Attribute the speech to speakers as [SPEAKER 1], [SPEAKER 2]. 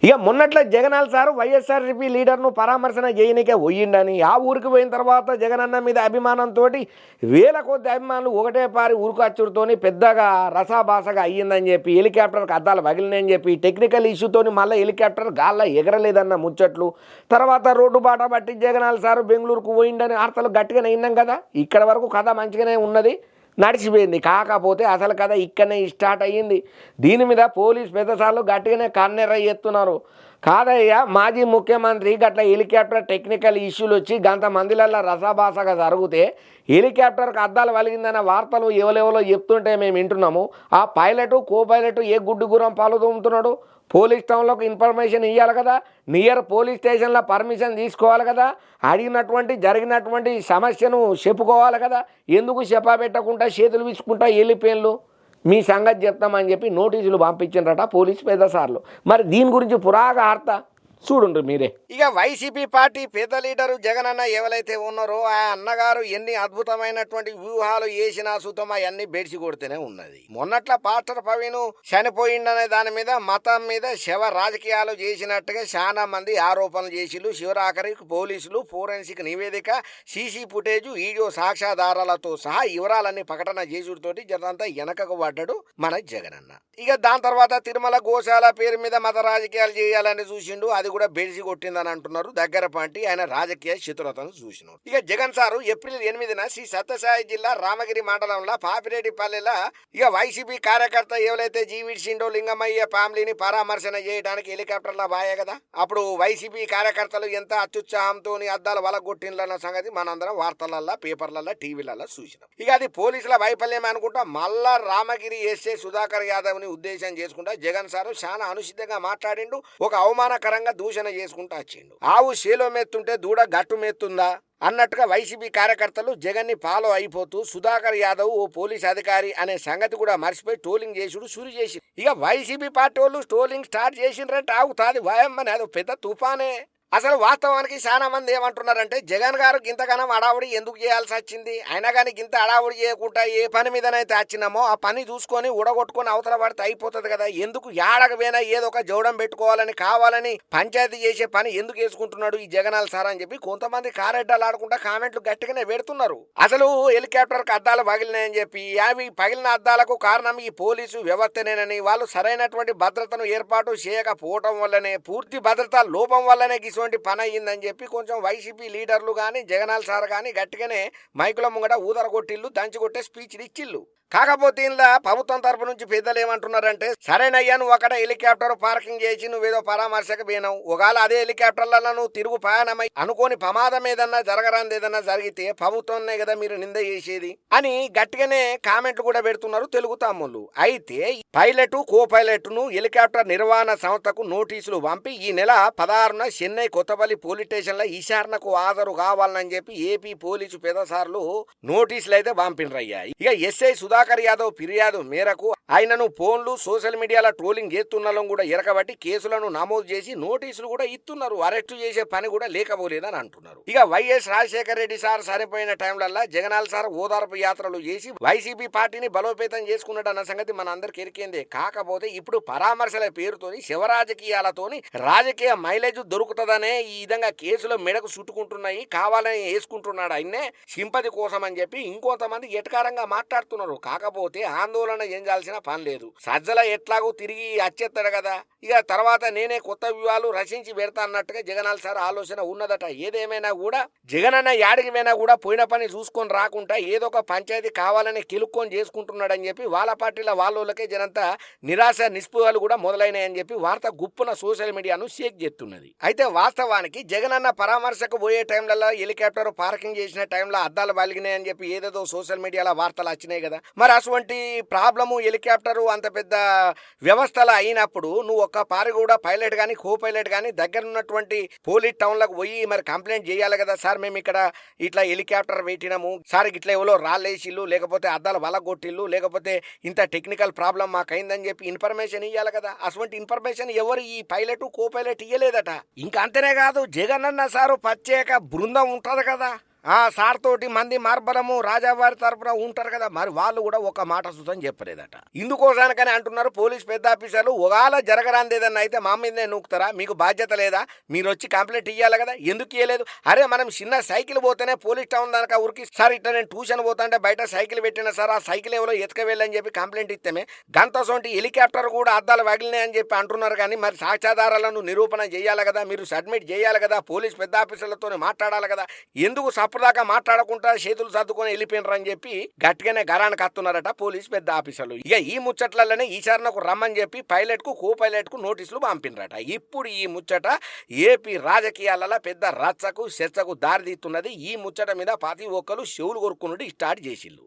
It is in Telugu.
[SPEAKER 1] ఇక మొన్నట్ల జగనాల్ సార్ వైఎస్ఆర్సీపీ లీడర్ను పరామర్శన చేయనికే పోయిండని ఆ ఊరికి పోయిన తర్వాత జగనన్న మీద అభిమానంతో వేల కొద్ది అభిమానులు ఒకటే పారి ఊరుకచ్చుడితోని పెద్దగా రసాభాసగా అయ్యిందని చెప్పి హెలికాప్టర్కి అద్దాలు పగిలినాయని చెప్పి టెక్నికల్ ఇష్యూతోని మళ్ళీ హెలికాప్టర్ గాల్లో ఎగరలేదన్న ముచ్చట్లు తర్వాత రోడ్డు బాట పట్టి జగనాల్ సార్ బెంగళూరుకు పోయిండని వార్తలు గట్టిగానే విన్నాం కదా. ఇక్కడ వరకు కథ మంచిగానే ఉన్నది, నడిచిపోయింది. కాకపోతే అసలు కథ ఇక్కడనే స్టార్ట్ అయ్యింది. దీని మీద పోలీస్ పెద్దసార్లు గట్టిగానే కన్నెర్ర ఎత్తున్నారు. కాదయ్యా, మాజీ ముఖ్యమంత్రి గట్ల హెలికాప్టర్ టెక్నికల్ ఇష్యూలు వచ్చి గంత మందిలల్లో రసాభాసగా జరిగితే హెలికాప్టర్కి అద్దాలు వలిగిందన్న వార్తలు ఎవరెవరో చెప్తుంటే మేము వింటున్నాము. ఆ పైలటు కో పైలటు ఏ గుడ్డు గురం పాలు తోముతున్నాడు? పోలీస్ టౌన్లోకి ఇన్ఫర్మేషన్ ఇవ్వాలి కదా, నియర్ పోలీస్ స్టేషన్లో పర్మిషన్ తీసుకోవాలి కదా, అడిగినటువంటి జరిగినటువంటి సమస్యను చెప్పుకోవాలి కదా. ఎందుకు చెప్పా పెట్టకుండా చేతులు విసుకుంటా వెళ్ళిపోయిన్లు? మీ సంగతి చెప్తామని చెప్పి నోటీసులు పంపించారట పోలీసు పెద్దసార్లు. మరి దీని గురించి పురాగా ఆర్త చూడండి మీరే. ఇక వైసీపీ పార్టీ పెద్ద లీడరు జగనన్న ఎవరైతే ఉన్నారో ఆ అన్నగారు ఎన్ని అద్భుతమైనటువంటి వ్యూహాలు వేసినా సుతం అవన్నీ బెడిసి కొడితేనే ఉన్నది. మొన్నట్ల పాస్టర్ ప్రవీణ్ చనిపోయిందనే దాని మీద మతం మీద శవ రాజకీయాలు చేసినట్టుగా చాలా మంది ఆరోపణలు చేసిళ్ళు. శివరాఖరికి పోలీసులు ఫోరెన్సిక్ నివేదిక, సీసీ ఫుటేజ్, వీడియో సాక్ష్యాధారాలతో సహా వివరాలన్నీ ప్రకటన చేసుడితోటి జనంతా వెనకకు పడ్డాడు మన జగనన్న. ఇక దాని తర్వాత తిరుమల గోశాల పేరు మీద మత రాజకీయాలు చేయాలని చూసిండు. అది కూడా బెడిసి కొట్టిందని అంటున్నారు. దగ్గర పాంటి ఆయన రాజకీయ చతురతను చూసినారు. ఇక జగన్ సారు ఏప్రిల్ 8న శ్రీ సత్యసాయి జిల్లా రామగిరి మండలంలో పాపిరెడ్డిపల్లెలో ఇక వైసీపీ కార్యకర్త ఎవరైతే జీవిడ్చిండో లింగమయ్య ఫ్యామిలీని పరామర్శన చేయడానికి హెలికాప్టర్లో బాయే కదా. అప్పుడు వైసీపీ కార్యకర్తలు ఎంత అత్యుత్సాహంతో అద్దాలు వలగొట్టిండ్లన్న సంగతి మనందరం వార్తలల్లో, పేపర్లలో, టీవీలలో చూసినాం. ఇక అది పోలీసుల వైఫల్యం అనుకుంటా మళ్ళా రామగిరి ఎస్ఏ సుధాకర్ యాదవ్ ని ఉద్దేశం చేసుకుంటా జగన్ సారు చాలా అనుచితంగా మాట్లాడిండు. ఒక అవమానకరంగా దూషణ చేసుకుంటూ వచ్చిండు. ఆవు శేలో మెత్తుంటే దూడ గట్టు మెత్తుందా అన్నట్టుగా వైసీపీ కార్యకర్తలు జగన్ని ఫాలో అయిపోతూ సుధాకర్ యాదవ్ ఓ పోలీస్ అధికారి అనే సంగతి కూడా మర్చిపోయి ట్రోలింగ్ చేసుడు షురు చేసి ఇక వైసీపీ పార్టీ వాళ్ళు ట్రోలింగ్ స్టార్ట్ చేసిండ్రంటే ఆగుతాది భయమ్మని. అది పెద్ద తుఫానే. అసలు వాస్తవానికి చాలా మంది ఏమంటున్నారంటే జగన్ గారు గింతగానం అడావుడి ఎందుకు చేయాల్సి వచ్చింది? అయినా కానీ గింత అడావుడి చేయకుండా ఏ పని మీదనైతే వచ్చినామో ఆ పని చూసుకొని ఉడగొట్టుకొని అవతల పడితే అయిపోతుంది కదా. ఎందుకు ఏడక పోయినా ఏదో ఒక జోడం పెట్టుకోవాలని కావాలని పంచాయతీ చేసే పని ఎందుకు వేసుకుంటున్నాడు ఈ జగనాల్ సార్ అని చెప్పి కొంతమంది కారెడ్డాలు ఆడుకుంటా కామెంట్లు గట్టిగానే పెడుతున్నారు. అసలు హెలికాప్టర్కి అద్దాలు పగిలినాయని చెప్పి అవి పగిలిన అద్దాలకు కారణం ఈ పోలీసు వ్యవస్థనేనని, వాళ్ళు సరైనటువంటి భద్రతను ఏర్పాటు చేయకపోవటం వల్లనే, పూర్తి భద్రతా లోపం వల్లనే పని అయ్యిందని చెప్పి కొంచెం వైసీపీ లీడర్లు కానీ జగనాల్ సార్ కానీ గట్టిగానే మైకుల ముంగట ఊదర కొట్టిళ్ళు, దంచి కొట్టే స్పీచ్లు ఇచ్చిళ్ళు. కాకపోతే ఇలా ప్రభుత్వం తరపు నుంచి పెద్దలు ఏమంటున్నారంటే సరేనయ్యా, నువ్వు అక్కడ హెలికాప్టర్ పార్కింగ్ చేసి నువ్వేదో పరామర్శకు పోయినావు, ఒకవేళ అదే హెలికాప్టర్లలో నువ్వు తిరుగు ప్రయాణమై అనుకోని ప్రమాదం ఏదన్నా జరగరాంది ఏదన్నా జరిగితే ప్రభుత్వంనే కదా మీరు నింద చేసేది అని గట్టిగానే కామెంట్లు కూడా పెడుతున్నారు తెలుగు తమ్ముళ్ళు. అయితే పైలట్ కో పైలట్ ను హెలికాప్టర్ నిర్వహణ సంస్థకు నోటీసులు పంపి ఈ నెల 16న చెన్నై కొత్తపల్లి పోలీస్ స్టేషన్ లో విచారణకు హాజరు కావాలని చెప్పి ఏపీ పోలీసు పెద్దసార్లు నోటీసులు అయితే పంపినరయ్యా. ఇక ఎస్ఐ సుధాకర్ యాదవ్ ఫిర్యాదు మేరకు ఆయనను ఫోన్లు సోషల్ మీడియాలో ట్రోలింగ్ చేస్తున్నాలను కూడా ఎరకబట్టి కేసులను నమోదు చేసి నోటీసులు కూడా ఇస్తున్నారు. అరెస్టు చేసే పని కూడా లేకపోలేదని అంటున్నారు. ఇక వైఎస్ రాజశేఖర రెడ్డి సార్ చనిపోయిన టైంలల్లా జగనాల్ సార్ ఓదార్పు యాత్రలు చేసి వైసీపీ పార్టీని బలోపేతం చేసుకున్నాడు అన్న సంగతి మన అందరికి ఎరికేందే. కాకపోతే ఇప్పుడు పరామర్శల పేరుతోని శివరాజకీయాలతోని రాజకీయ మైలేజ్ దొరుకుతుందనే ఈ విధంగా కేసులో మెడకు చుట్టుకుంటున్నాయి, కావాలని వేసుకుంటున్నాడు ఆయన్నే సింపతి కోసం అని చెప్పి ఇంకొంతమంది ఎటకారంగా మాట్లాడుతున్నారు. కాకపోతే ఆందోళన చెందాల్సిన పని లేదు. సజ్జల ఎట్లాగో తిరిగి వచ్చేస్తాడు కదా. ఇక తర్వాత నేనే కొత్త వ్యూహాలు రచించి పెడతా అన్నట్టుగా జగనాల్ సార్ ఆలోచన ఉన్నదట. ఏదేమైనా కూడా జగనన్న యాడికి పోయినా కూడా పోయిన పని చూసుకొని రాకుండా ఏదో ఒక పంచాయతీ కావాలని కిలుక్కొని చేసుకుంటున్నాడని చెప్పి వాళ్ళ పార్టీల వాళ్ళకే జనంతా నిరాశ నిస్పృహలు కూడా మొదలైనాయని చెప్పి వార్త గుప్పున సోషల్ మీడియాను షేక్ చేస్తున్నది. అయితే వాస్తవానికి జగనన్న పరామర్శకు పోయే టైంలలో హెలికాప్టర్ పార్కింగ్ చేసిన టైంలో అద్దాలు పలిగినాయని చెప్పి ఏదేదో సోషల్ మీడియాలో వార్తలు వచ్చినాయి కదా. మరి అటువంటి ప్రాబ్లము హెలికాప్టరు అంత పెద్ద వ్యవస్థలు అయినప్పుడు నువ్వు ఒక్క పారి కూడా పైలట్ కానీ కో పైలట్ కానీ దగ్గర ఉన్నటువంటి పోలీస్ టౌన్లకు పోయి మరి కంప్లైంట్ చేయాలి కదా. సార్ మేము ఇక్కడ ఇట్లా హెలికాప్టర్ పెట్టినాము సార్, ఇట్లా ఎవరో రాళ్ళేసిళ్ళు, లేకపోతే అద్దాలు వలగొట్టిళ్ళు, లేకపోతే ఇంత టెక్నికల్ ప్రాబ్లం మాకైందని చెప్పి ఇన్ఫర్మేషన్ ఇవ్వాలి కదా. అటువంటి ఇన్ఫర్మేషన్ ఎవరు ఈ పైలట్ కో పైలట్ ఇవ్వలేదట. ఇంకా అంతనే కాదు, జగనన్న సారు ప్రత్యేక బృందం ఉంటుంది కదా, ఆ సార్ తోటి మంది మార్బలము రాజావారి తరపున ఉంటారు కదా, మరి వాళ్ళు కూడా ఒక మాట సుతం చెప్పలేదట. ఇందుకోసానికని అంటున్నారు పోలీస్ పెద్ద ఆఫీసర్లు, ఒకవేళ జరగరాంది ఏదన్నా అయితే మా మీదనే నూకుతారా, మీకు బాధ్యత లేదా, మీరు వచ్చి కంప్లైంట్ ఇవ్వాలి కదా, ఎందుకు ఇవ్వలేదు? అరే మనం చిన్న సైకిల్ పోతేనే పోలీస్ టౌన్ దాకా ఊరికి సార్ ఇట్లా నేను ట్యూషన్ పోతాంటే బయట సైకిల్ పెట్టిన సార్, ఆ సైకిల్ ఎవరో ఎత్తుకవెళ్ళని చెప్పి కంప్లైంట్ ఇస్తేమే గంతసోంటి హెలికాప్టర్ కూడా అద్దాలు వగిలినాయని చెప్పి అంటున్నారు. కానీ మరి సాక్ష్యాధారాలను నిరూపణ చేయాలి కదా, మీరు సబ్మిట్ చేయాలి కదా, పోలీస్ పెద్ద ఆఫీసర్లతో మాట్లాడాలి కదా, ఎందుకు సప్పుదాకా మాట్లాడకుండా చేతులు సర్దుకొని వెళ్ళిపోయినరు అని చెప్పి గట్టిగానే గరానికి వస్తున్నారట పోలీస్ పెద్ద ఆఫీసర్లు. ఇక ఈ ముచ్చట్లలోనే ఈసారినకు రమ్మని చెప్పి పైలట్ కు కో పైలట్ కు నోటీసులు పంపినరట. ఇప్పుడు ఈ ముచ్చట ఏపీ రాజకీయాలలో పెద్ద రచ్చకు చర్చకు దారితీస్తున్నది. ఈ ముచ్చట మీద ప్రతి ఒక్కరు చెవులు కొరుక్కునుడి స్టార్ట్ చేసిళ్ళు.